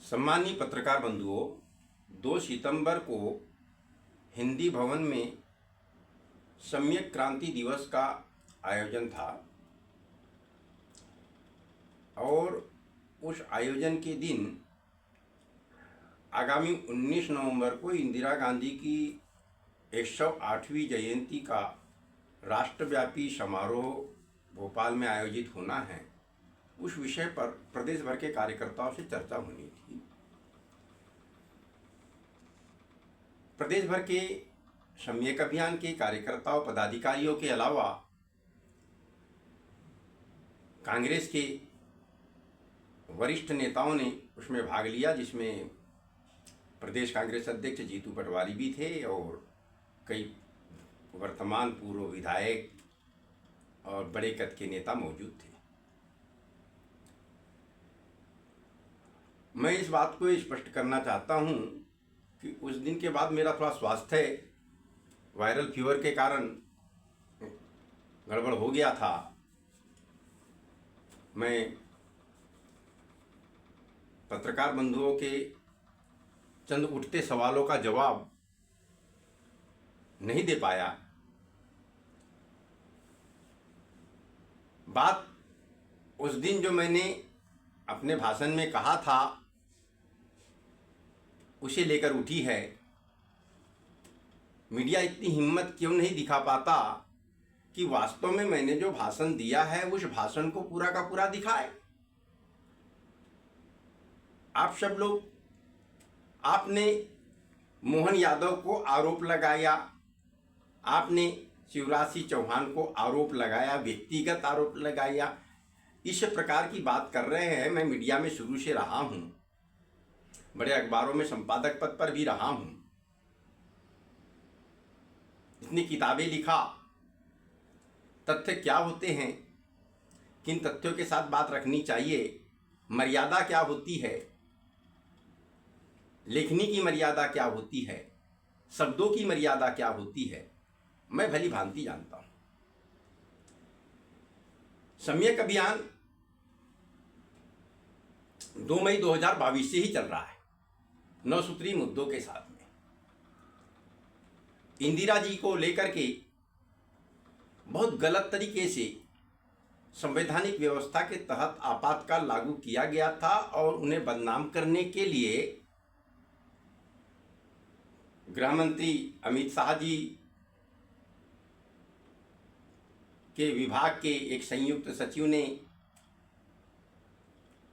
सम्मानीय पत्रकार बंधुओं, 2 सितंबर को हिंदी भवन में सम्यक क्रांति दिवस का आयोजन था और उस आयोजन के दिन आगामी 19 नवंबर को इंदिरा गांधी की 108वीं जयंती का राष्ट्रव्यापी समारोह भोपाल में आयोजित होना है। उस विषय पर प्रदेश भर के कार्यकर्ताओं से चर्चा होनी थी। प्रदेश भर के सम्यक अभियान के कार्यकर्ताओं पदाधिकारियों के अलावा कांग्रेस के वरिष्ठ नेताओं ने उसमें भाग लिया, जिसमें प्रदेश कांग्रेस अध्यक्ष जीतू पटवारी भी थे और कई वर्तमान पूर्व विधायक और बड़े कद के नेता मौजूद थे। मैं इस बात को स्पष्ट करना चाहता हूं कि उस दिन के बाद मेरा थोड़ा स्वास्थ्य वायरल फीवर के कारण गड़बड़ हो गया था। मैं पत्रकार बंधुओं के चंद उठते सवालों का जवाब नहीं दे पाया। बात उस दिन जो मैंने अपने भाषण में कहा था उसे लेकर उठी है। मीडिया इतनी हिम्मत क्यों नहीं दिखा पाता कि वास्तव में मैंने जो भाषण दिया है उस भाषण को पूरा का पूरा दिखाए। आप सब लोग, आपने मोहन यादव को आरोप लगाया, आपने शिवराज सिंह चौहान को आरोप लगाया, व्यक्तिगत आरोप लगाया, इस प्रकार की बात कर रहे हैं। मैं मीडिया में शुरू से रहा हूं, बड़े अखबारों में संपादक पद पर भी रहा हूं, इतनी किताबें लिखा। तथ्य क्या होते हैं, किन तथ्यों के साथ बात रखनी चाहिए, मर्यादा क्या होती है, लेखनी की मर्यादा क्या होती है, शब्दों की मर्यादा क्या होती है, मैं भली भांति जानता हूं। सम्यक अभियान 2 मई 2022 से ही चल रहा है, 9 सूत्री मुद्दों के साथ में। इंदिरा जी को लेकर के बहुत गलत तरीके से संवैधानिक व्यवस्था के तहत आपातकाल लागू किया गया था और उन्हें बदनाम करने के लिए गृह मंत्री अमित शाह जी के विभाग के एक संयुक्त सचिव ने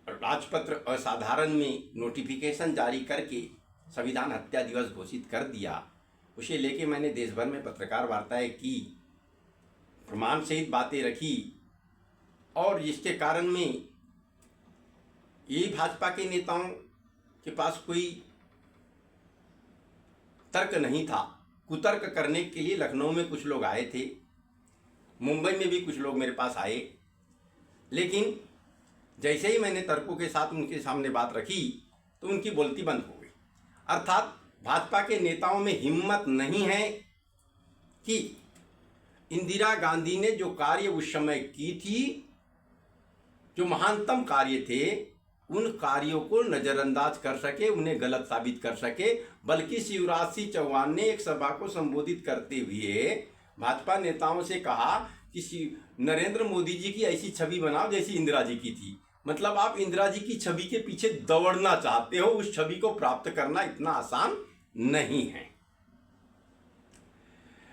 राजपत्र असाधारण में नोटिफिकेशन जारी करके संविधान हत्या दिवस घोषित कर दिया। उसे लेके मैंने देश भर में पत्रकार वार्ताएं की, प्रमाण सहित बातें रखी और जिसके कारण में ये भाजपा के नेताओं के पास कोई तर्क नहीं था। कुतर्क करने के लिए लखनऊ में कुछ लोग आए थे, मुंबई में भी कुछ लोग मेरे पास आए, लेकिन जैसे ही मैंने तर्कों के साथ उनके सामने बात रखी तो उनकी बोलती बंद हो गई। अर्थात भाजपा के नेताओं में हिम्मत नहीं है कि इंदिरा गांधी ने जो कार्य उस समय की थी, जो महानतम कार्य थे, उन कार्यों को नज़रअंदाज कर सके, उन्हें गलत साबित कर सके। बल्कि शिवराज सिंह चौहान ने एक सभा को संबोधित करते हुए भाजपा नेताओं से कहा कि नरेंद्र मोदी जी की ऐसी छवि बनाओ जैसी इंदिरा जी की थी। मतलब आप इंदिरा जी की छवि के पीछे दौड़ना चाहते हो, उस छवि को प्राप्त करना इतना आसान नहीं है।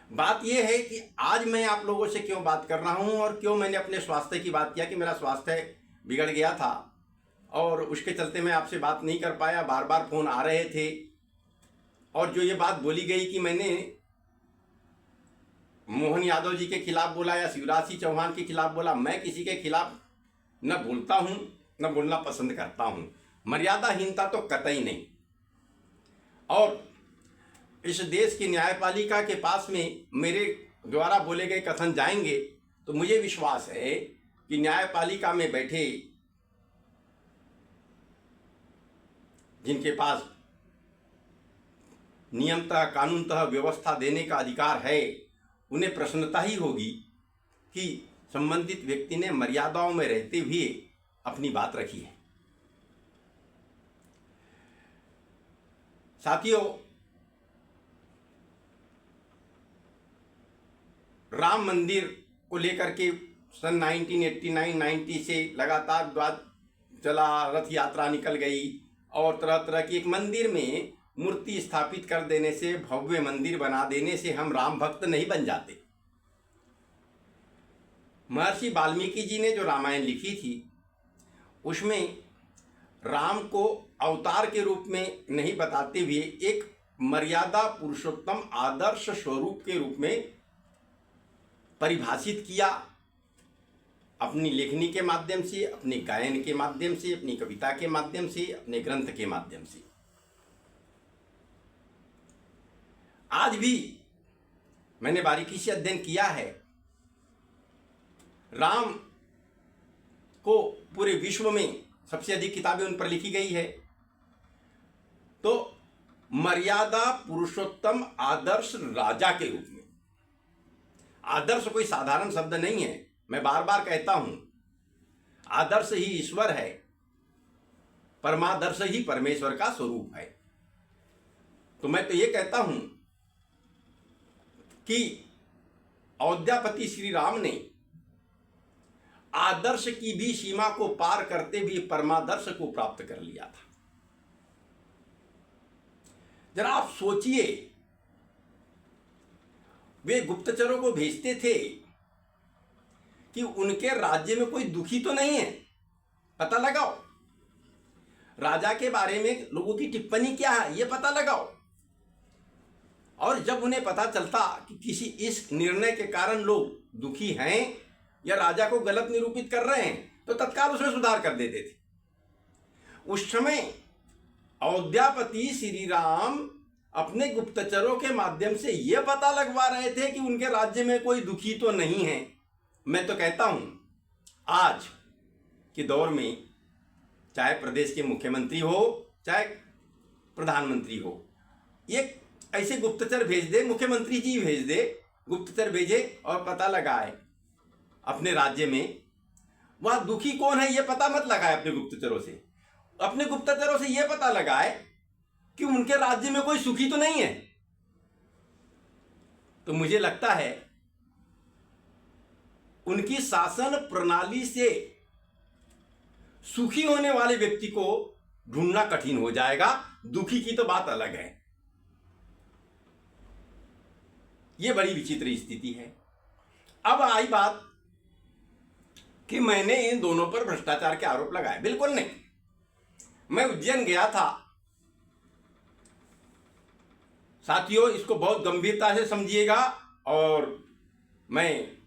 बात यह है कि आज मैं आप लोगों से क्यों बात कर रहा हूं और क्यों मैंने अपने स्वास्थ्य की बात किया कि मेरा स्वास्थ्य बिगड़ गया था और उसके चलते मैं आपसे बात नहीं कर पाया। बार बार फोन आ रहे थे और जो ये बात बोली गई कि मैंने मोहन यादव जी के खिलाफ बोला या शिवराज सिंह चौहान के खिलाफ बोला, मैं किसी के खिलाफ न बोलता हूं न बोलना पसंद करता हूं। मर्यादाहीनता तो कतई नहीं। और इस देश की न्यायपालिका के पास में मेरे द्वारा बोले गए कथन जाएंगे तो मुझे विश्वास है कि न्यायपालिका में बैठे जिनके पास नियमतः कानूनतः व्यवस्था देने का अधिकार है, उन्हें प्रसन्नता ही होगी कि संबंधित व्यक्ति ने मर्यादाओं में रहते हुए अपनी बात रखी है। साथियों, राम मंदिर को लेकर के सन 1989-90 से लगातार विवाद चला, रथ यात्रा निकल गई और तरह तरह की, एक मंदिर में मूर्ति स्थापित कर देने से, भव्य मंदिर बना देने से हम राम भक्त नहीं बन जाते। महर्षि वाल्मीकि जी ने जो रामायण लिखी थी उसमें राम को अवतार के रूप में नहीं बताते हुए एक मर्यादा पुरुषोत्तम आदर्श स्वरूप के रूप में परिभाषित किया, अपनी लेखनी के माध्यम से, अपने गायन के माध्यम से, अपनी कविता के माध्यम से, अपने ग्रंथ के माध्यम से। आज भी मैंने बारीकी से अध्ययन किया है। राम को पूरे विश्व में सबसे अधिक किताबें उन पर लिखी गई है। तो मर्यादा पुरुषोत्तम आदर्श राजा के रूप में, आदर्श कोई साधारण शब्द नहीं है, मैं बार बार कहता हूं, आदर्श ही ईश्वर है, परमादर्श ही परमेश्वर का स्वरूप है। तो मैं तो ये कहता हूं कि अयोध्यापति श्री राम ने आदर्श की भी सीमा को पार करते हुए परमादर्श को प्राप्त कर लिया था। जरा आप सोचिए, वे गुप्तचरों को भेजते थे कि उनके राज्य में कोई दुखी तो नहीं है, पता लगाओ। राजा के बारे में लोगों की टिप्पणी क्या है, ये पता लगाओ। और जब उन्हें पता चलता कि किसी इस निर्णय के कारण लोग दुखी हैं या राजा को गलत निरूपित कर रहे हैं, तो तत्काल उसमें सुधार कर देते थे। उस समय अयोध्यापति श्री राम अपने गुप्तचरों के माध्यम से यह पता लगवा रहे थे कि उनके राज्य में कोई दुखी तो नहीं है। मैं तो कहता हूं, आज के दौर में चाहे प्रदेश के मुख्यमंत्री हो, चाहे प्रधानमंत्री हो, ये ऐसे गुप्तचर भेज दे, मुख्यमंत्री जी भेज दे, गुप्तचर भेजे और पता लगाए अपने राज्य में वह दुखी कौन है, ये पता मत लगाए अपने गुप्तचरों से। अपने गुप्तचरों से यह पता लगाए कि उनके राज्य में कोई सुखी तो नहीं है। तो मुझे लगता है उनकी शासन प्रणाली से सुखी होने वाले व्यक्ति को ढूंढना कठिन हो जाएगा, दुखी की तो बात अलग है। यह बड़ी विचित्र स्थिति है। अब आई बात कि मैंने इन दोनों पर भ्रष्टाचार के आरोप लगाए, बिल्कुल नहीं। मैं उज्जैन गया था। साथियों, इसको बहुत गंभीरता से समझिएगा और मैं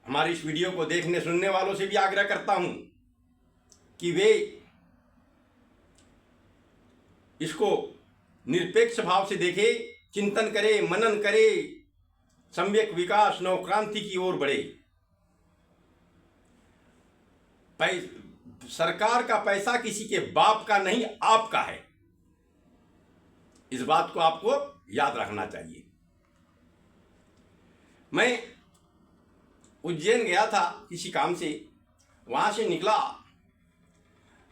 हमारी इस वीडियो को देखने सुनने वालों से भी आग्रह करता हूं कि वे इसको निरपेक्ष भाव से देखें, चिंतन करे, मनन करे, सम्यक विकास नवक्रांति की ओर बढ़े। सरकार का पैसा किसी के बाप का नहीं, आपका है। इस बात को आपको याद रखना चाहिए। मैं उज्जैन गया था किसी काम से, वहां से निकला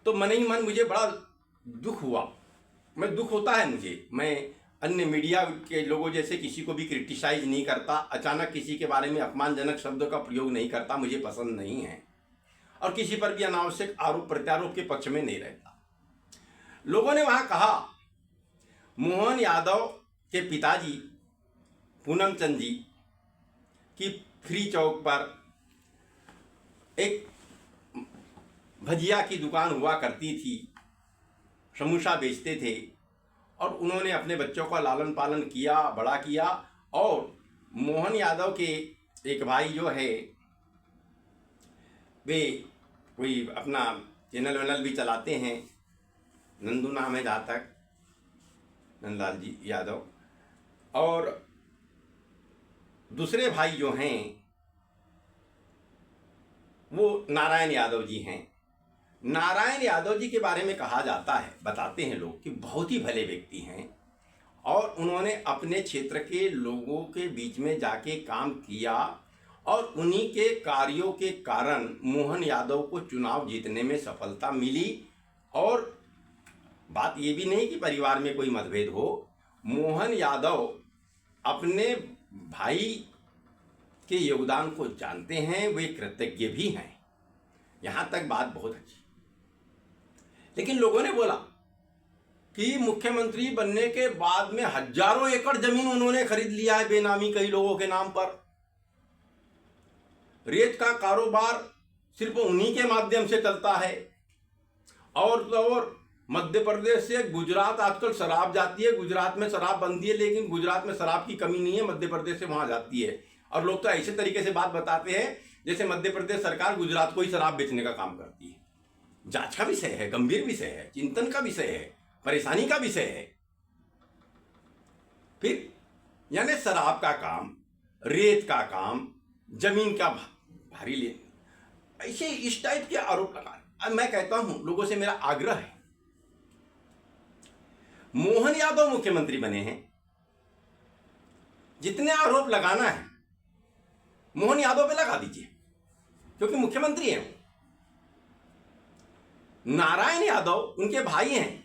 तो मन ही मन मुझे बड़ा दुख हुआ। दुख होता है मुझे। मैं अन्य मीडिया के लोगों जैसे किसी को भी क्रिटिसाइज नहीं करता, अचानक किसी के बारे में अपमानजनक शब्दों का प्रयोग नहीं करता, मुझे पसंद नहीं है, और किसी पर भी अनावश्यक आरोप प्रत्यारोप के पक्ष में नहीं रहता। लोगों ने वहां कहा मोहन यादव के पिताजी पूनम चंद जी की फ्री चौक पर एक भजिया की दुकान हुआ करती थी, समोसा बेचते थे, और उन्होंने अपने बच्चों का लालन पालन किया, बड़ा किया। और मोहन यादव के एक भाई जो है, वे कोई अपना चैनल वैनल भी चलाते हैं, नंदू नाम है जहाँ तक, नंदलाल जी यादव। और दूसरे भाई जो हैं वो नारायण यादव जी हैं। नारायण यादव जी के बारे में कहा जाता है, बताते हैं लोग, कि बहुत ही भले व्यक्ति हैं और उन्होंने अपने क्षेत्र के लोगों के बीच में जाके काम किया, और उन्हीं के कार्यों के कारण मोहन यादव को चुनाव जीतने में सफलता मिली। और बात ये भी नहीं कि परिवार में कोई मतभेद हो। मोहन यादव अपने भाई के योगदान को जानते हैं, वे कृतज्ञ भी हैं, यहां तक बात बहुत अच्छी। लेकिन लोगों ने बोला कि मुख्यमंत्री बनने के बाद में हजारों एकड़ जमीन उन्होंने खरीद लिया है बेनामी कई लोगों के नाम पर। रेत का कारोबार सिर्फ उन्हीं के माध्यम से चलता है। और मध्य प्रदेश से गुजरात आजकल शराब जाती है, गुजरात में शराब बंदी है, लेकिन गुजरात में शराब की कमी नहीं है, मध्य प्रदेश से वहां जाती है। और लोग तो ऐसे तरीके से बात बताते हैं जैसे मध्य प्रदेश सरकार गुजरात को ही शराब बेचने का काम करती है। जांच का विषय है, गंभीर विषय है, चिंतन का विषय है, परेशानी का विषय है। फिर यानी शराब का काम, रेत का काम, जमीन का भारी ले, ऐसे इस टाइप के आरोप लगा। अब मैं कहता हूं, लोगों से मेरा आग्रह है, मोहन यादव मुख्यमंत्री बने हैं, जितने आरोप लगाना है मोहन यादव पे लगा दीजिए, क्योंकि मुख्यमंत्री हैं। नारायण यादव उनके भाई हैं,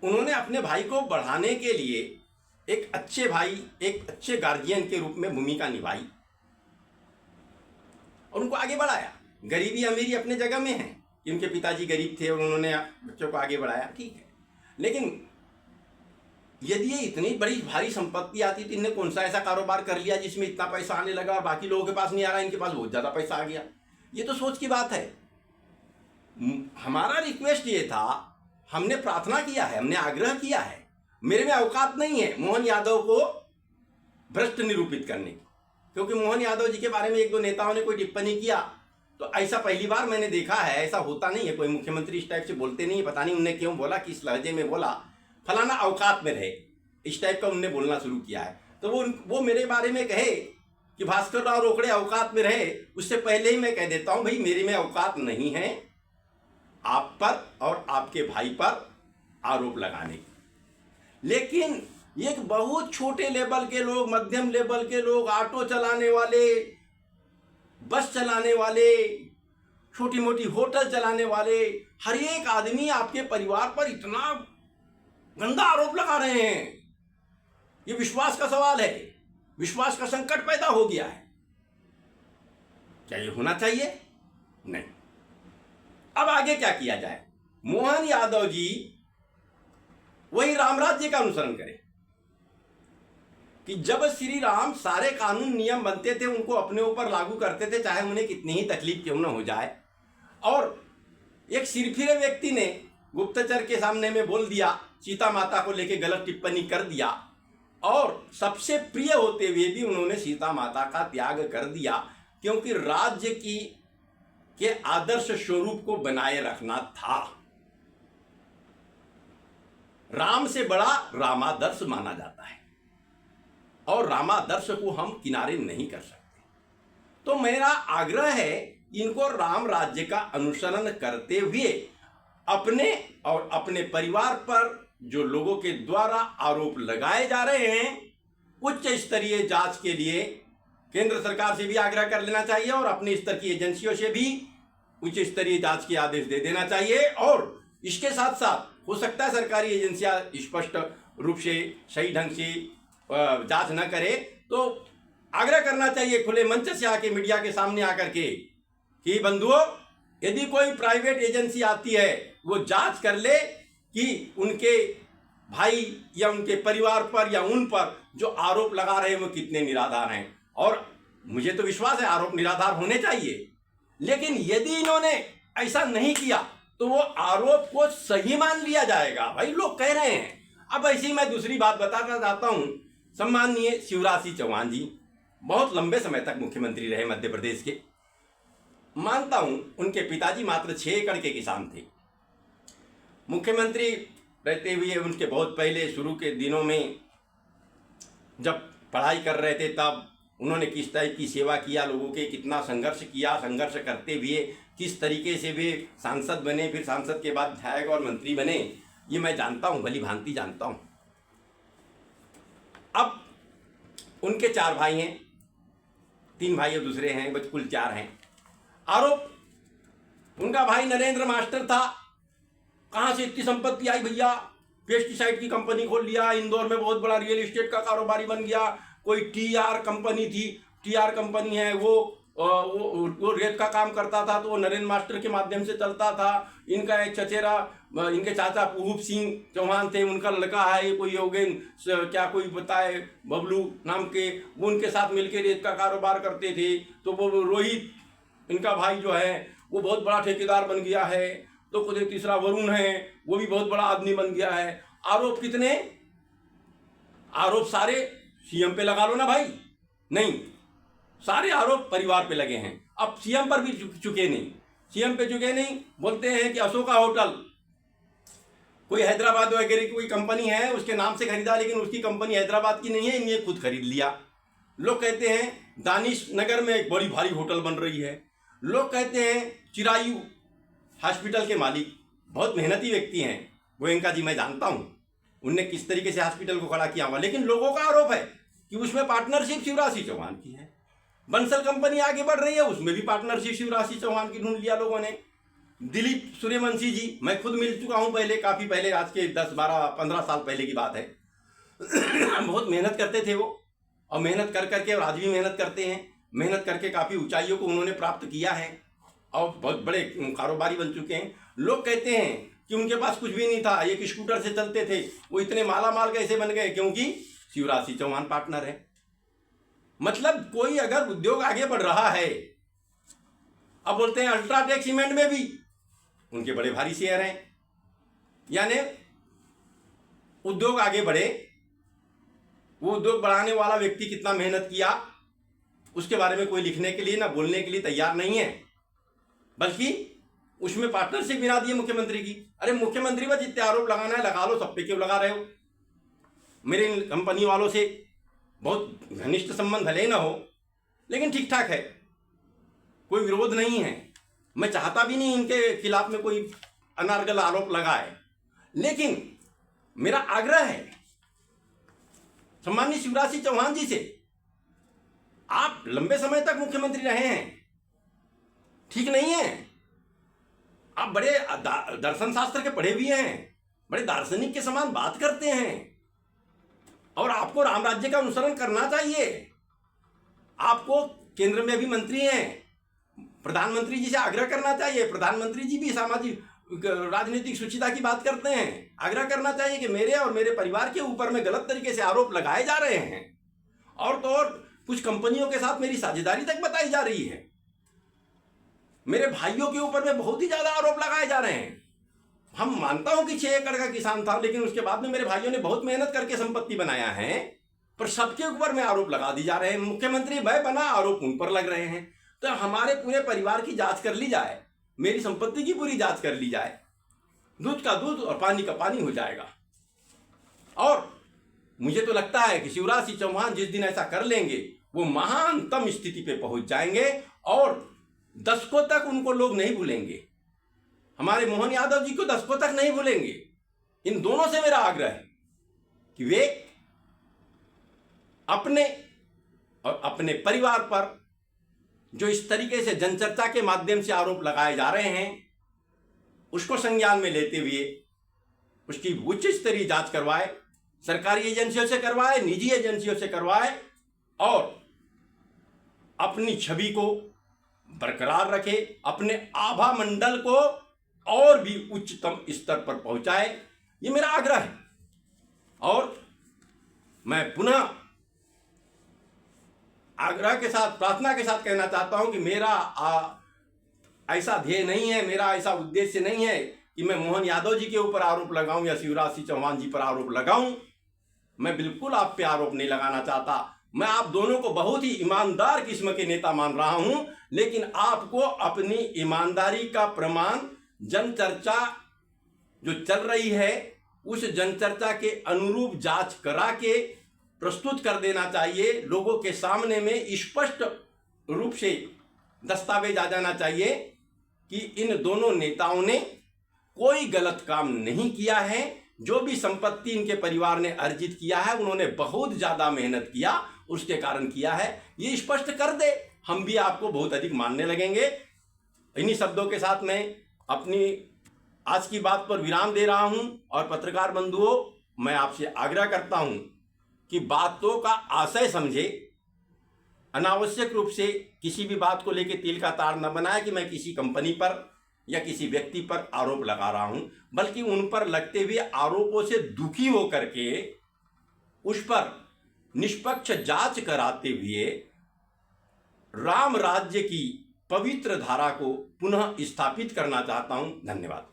उन्होंने अपने भाई को बढ़ाने के लिए एक अच्छे भाई, एक अच्छे गार्जियन के रूप में भूमिका निभाई और उनको आगे बढ़ाया। गरीबी अमीरी अपने जगह में है कि उनके पिताजी गरीब थे और उन्होंने बच्चों को आगे बढ़ाया, ठीक है। लेकिन यदि ये इतनी बड़ी भारी संपत्ति आती तो इन्हें कौन सा ऐसा कारोबार कर लिया जिसमें इतना पैसा आने लगा और बाकी लोगों के पास नहीं आ रहा, इनके पास बहुत ज़्यादा पैसा आ गया। ये तो सोच की बात है। हमारा रिक्वेस्ट ये था, हमने प्रार्थना किया है, हमने आग्रह किया है, मेरे में औकात नहीं है मोहन यादव को भ्रष्ट निरूपित करने की, क्योंकि मोहन यादव जी के बारे में एक दो नेताओं ने कोई टिप्पणी किया तो ऐसा पहली बार मैंने देखा है। ऐसा होता नहीं है, कोई मुख्यमंत्री इस टाइप से बोलते नहीं है। पता नहीं उनने क्यों बोला, किस लहजे में बोला, फलाना औकात में रहे, इस टाइप का उनने बोलना शुरू किया है। तो वो मेरे बारे में कहे कि भास्कर राव रोकड़े औकात में रहे, उससे पहले ही मैं कह देता हूं भाई मेरे में औकात नहीं है आप पर और आपके भाई पर आरोप लगाने की। लेकिन एक बहुत छोटे लेवल के लोग, मध्यम लेवल के लोग, ऑटो चलाने वाले, बस चलाने वाले, छोटी मोटी होटल चलाने वाले, हर एक आदमी आपके परिवार पर इतना गंदा आरोप लगा रहे हैं। ये विश्वास का सवाल है, विश्वास का संकट पैदा हो गया है। क्या ये होना चाहिए? नहीं। अब आगे क्या किया जाए? मोहन यादव जी वही राम राज्य का अनुसरण करें कि जब श्री राम सारे कानून नियम बनते थे उनको अपने ऊपर लागू करते थे, चाहे उन्हें कितनी ही तकलीफ क्यों न हो जाए। और एक सिरफिरे व्यक्ति ने गुप्तचर के सामने में बोल दिया, सीता माता को लेके गलत टिप्पणी कर दिया और सबसे प्रिय होते हुए भी उन्होंने सीता माता का त्याग कर दिया, क्योंकि राज्य के आदर्श स्वरूप को बनाए रखना था। राम से बड़ा रामादर्श माना जाता है और रामादर्श को हम किनारे नहीं कर सकते। तो मेरा आग्रह है, इनको राम राज्य का अनुसरण करते हुए अपने और अपने परिवार पर जो लोगों के द्वारा आरोप लगाए जा रहे हैं, उच्च स्तरीय जांच के लिए केंद्र सरकार से भी आग्रह कर लेना चाहिए और अपने स्तर की एजेंसियों से भी उच्च स्तरीय जांच के आदेश दे देना चाहिए। और इसके साथ साथ हो सकता है सरकारी एजेंसियां स्पष्ट रूप से सही ढंग से जांच न करे तो आग्रह करना चाहिए खुले मंच से आके, मीडिया के सामने आकर के, कि बंधुओं यदि कोई प्राइवेट एजेंसी आती है वो जांच कर ले कि उनके भाई या उनके परिवार पर या उन पर जो आरोप लगा रहे हैं वो कितने निराधार हैं। और मुझे तो विश्वास है आरोप निराधार होने चाहिए, लेकिन यदि इन्होंने ऐसा नहीं किया तो वो आरोप को सही मान लिया जाएगा। भाई लोग कह रहे हैं। अब ऐसी मैं दूसरी बात बताना चाहता हूं। सम्माननीय शिवराज सिंह चौहान जी बहुत लंबे समय तक मुख्यमंत्री रहे मध्य प्रदेश के। मानता हूं उनके पिताजी मात्र 6 एकड़ के किसान थे। मुख्यमंत्री रहते हुए उनके बहुत पहले शुरू के दिनों में जब पढ़ाई कर रहे थे तब उन्होंने किस टाइप की सेवा किया, लोगों के कितना संघर्ष किया, संघर्ष करते हुए किस तरीके से वे सांसद बने, फिर सांसद के बाद विधायक और मंत्री बने, ये मैं जानता हूँ, भली भांति जानता हूँ। अब उनके 4 भाई हैं, 3 भाई और दूसरे हैं, बस कुल 4 हैं। आरोप उनका भाई नरेंद्र मास्टर था, कहाँ से इतनी संपत्ति आई भैया? पेस्टिसाइड की कंपनी खोल लिया, इंदौर में बहुत बड़ा रियल एस्टेट का कारोबारी बन गया। कोई टीआर कंपनी थी, टीआर कंपनी है, वो रेत का काम करता था, तो वो नरेंद्र मास्टर के माध्यम से चलता था। इनका एक चचेरा, इनके चाचा पूहूप सिंह चौहान थे, उनका लड़का है ये कोई योगेंद्र क्या कोई बताए बबलू नाम के, वो उनके साथ मिलकर रेत का कारोबार करते थे। तो वो रोहित इनका भाई जो है वो बहुत बड़ा ठेकेदार बन गया है। तो खुद तीसरा वरुण है, वो भी बहुत बड़ा आदमी बन गया है। आरोप कितने? आरोप सारे सीएम पे लगा लो ना भाई। नहीं, सारे आरोप परिवार पे लगे हैं। अब सीएम पर भी चुके नहीं, सीएम पे चुके नहीं। बोलते हैं कि अशोका होटल कोई हैदराबाद वगैरह की कोई कंपनी है, उसके नाम से खरीदा, लेकिन उसकी कंपनी हैदराबाद की नहीं है, इन्हें खुद खरीद लिया। लोग कहते हैं दानिश नगर में एक बड़ी भारी होटल बन रही है। लोग कहते हैं चिरायु हॉस्पिटल के मालिक बहुत मेहनती व्यक्ति हैं, गोयनका जी, मैं जानता हूँ उनने किस तरीके से हॉस्पिटल को खड़ा किया हुआ, लेकिन लोगों का आरोप है कि उसमें पार्टनरशिप शिवराज सिंह चौहान की है। बंसल कंपनी आगे बढ़ रही है, उसमें भी पार्टनरशिप शिवराज सिंह चौहान की ढूंढ लिया लोगों ने। दिलीप सूर्यवंशी जी, मैं खुद मिल चुका हूँ पहले, काफ़ी पहले, आज के 10, 12, 15 साल पहले की बात है। बहुत मेहनत करते थे वो, और मेहनत कर करके, और आज भी मेहनत करते हैं, मेहनत करके काफ़ी ऊंचाइयों को उन्होंने प्राप्त किया है और बहुत बड़े कारोबारी बन चुके हैं। लोग कहते हैं कि उनके पास कुछ भी नहीं था, एक स्कूटर से चलते थे, वो इतने माला माल कैसे बन गए? क्योंकि शिवराज सिंह चौहान पार्टनर है। मतलब कोई अगर उद्योग आगे बढ़ रहा है, अब बोलते हैं अल्ट्राटेक सीमेंट में भी उनके बड़े भारी शेयर हैं, यानी उद्योग आगे बढ़े, वो उद्योग बढ़ाने वाला व्यक्ति कितना मेहनत किया उसके बारे में कोई लिखने के लिए ना बोलने के लिए तैयार नहीं है, बल्कि उसमें पार्टनरशिप गिरा दी है मुख्यमंत्री की। अरे मुख्यमंत्री पर जितने आरोप लगाना है लगा लो, सब पे क्यों लगा रहे हो? मेरे इन कंपनी वालों से बहुत घनिष्ठ संबंध भले ना हो, लेकिन ठीक ठाक है, कोई विरोध नहीं है। मैं चाहता भी नहीं इनके खिलाफ में कोई अनारगल आरोप लगाए, लेकिन मेरा आग्रह है सम्मानित शिवराज सिंह चौहान जी से, आप लंबे समय तक मुख्यमंत्री रहे हैं, ठीक नहीं है? आप बड़े दर्शन शास्त्र के पढ़े भी हैं, बड़े दार्शनिक के समान बात करते हैं, और आपको राम राज्य का अनुसरण करना चाहिए। आपको केंद्र में भी मंत्री हैं, प्रधानमंत्री जी से आग्रह करना चाहिए। प्रधानमंत्री जी भी सामाजिक राजनीतिक सुचिता की बात करते हैं, आग्रह करना चाहिए कि मेरे और मेरे परिवार के ऊपर में गलत तरीके से आरोप लगाए जा रहे हैं, और तो और कुछ कंपनियों के साथ मेरी साझेदारी तक बताई जा रही है। मेरे भाइयों के ऊपर में बहुत ही ज्यादा आरोप लगाए जा रहे हैं। हम मानता हूं कि 6 एकड़ का किसान था, लेकिन उसके बाद में मेरे भाइयों ने बहुत मेहनत करके संपत्ति बनाया है, पर सबके ऊपर में आरोप लगा दी जा रहे हैं। मुख्यमंत्री मैं बना, आरोप उन पर लग रहे हैं। तो हमारे पूरे परिवार की जांच कर ली जाए, मेरी संपत्ति की पूरी जांच कर ली जाए, दूध का दूध और पानी का पानी हो जाएगा। और मुझे तो लगता है कि शिवराज सिंह चौहान जिस दिन ऐसा कर लेंगे, वो महानतम स्थिति पे पहुंच जाएंगे, और दशकों तक उनको लोग नहीं भूलेंगे। हमारे मोहन यादव जी को दशकों तक नहीं भूलेंगे। इन दोनों से मेरा आग्रह है कि वे अपने और अपने परिवार पर जो इस तरीके से जनचर्चा के माध्यम से आरोप लगाए जा रहे हैं, उसको संज्ञान में लेते हुए उसकी उच्च स्तरीय जांच करवाए, सरकारी एजेंसियों से करवाए, निजी एजेंसियों से करवाए, और अपनी छवि को बरकरार रखे, अपने आभा मंडल को और भी उच्चतम स्तर पर पहुंचाए। ये मेरा आग्रह है। और मैं पुनः आग्रह के साथ, प्रार्थना के साथ कहना चाहता हूं कि मेरा ऐसा ध्येय नहीं है, मेरा ऐसा उद्देश्य नहीं है कि मैं मोहन यादव जी के ऊपर आरोप लगाऊं या शिवराज सिंह चौहान जी पर आरोप लगाऊं। मैं बिल्कुल आप पे आरोप नहीं लगाना चाहता। मैं आप दोनों को बहुत ही ईमानदार किस्म के नेता मान रहा हूं, लेकिन आपको अपनी ईमानदारी का प्रमाण जनचर्चा जो चल रही है, उस जनचर्चा के अनुरूप जांच करा के प्रस्तुत कर देना चाहिए। लोगों के सामने में स्पष्ट रूप से दस्तावेज आ जाना चाहिए कि इन दोनों नेताओं ने कोई गलत काम नहीं किया है। जो भी संपत्ति इनके परिवार ने अर्जित किया है, उन्होंने बहुत ज्यादा मेहनत किया, उसके कारण किया है। ये स्पष्ट कर दे, हम भी आपको बहुत अधिक मानने लगेंगे। इन्हीं शब्दों के साथ मैं अपनी आज की बात पर विराम दे रहा हूं और पत्रकार बंधुओं, मैं आपसे आग्रह करता हूं कि बातों का आशय समझे, अनावश्यक रूप से किसी भी बात को लेकर तिल का तार न बनाए कि मैं किसी कंपनी पर या किसी व्यक्ति पर आरोप लगा रहा हूं, बल्कि उन पर लगते हुए आरोपों से दुखी होकर के उस पर निष्पक्ष जांच कराते हुए राम राज्य की पवित्र धारा को पुनः स्थापित करना चाहता हूं। धन्यवाद।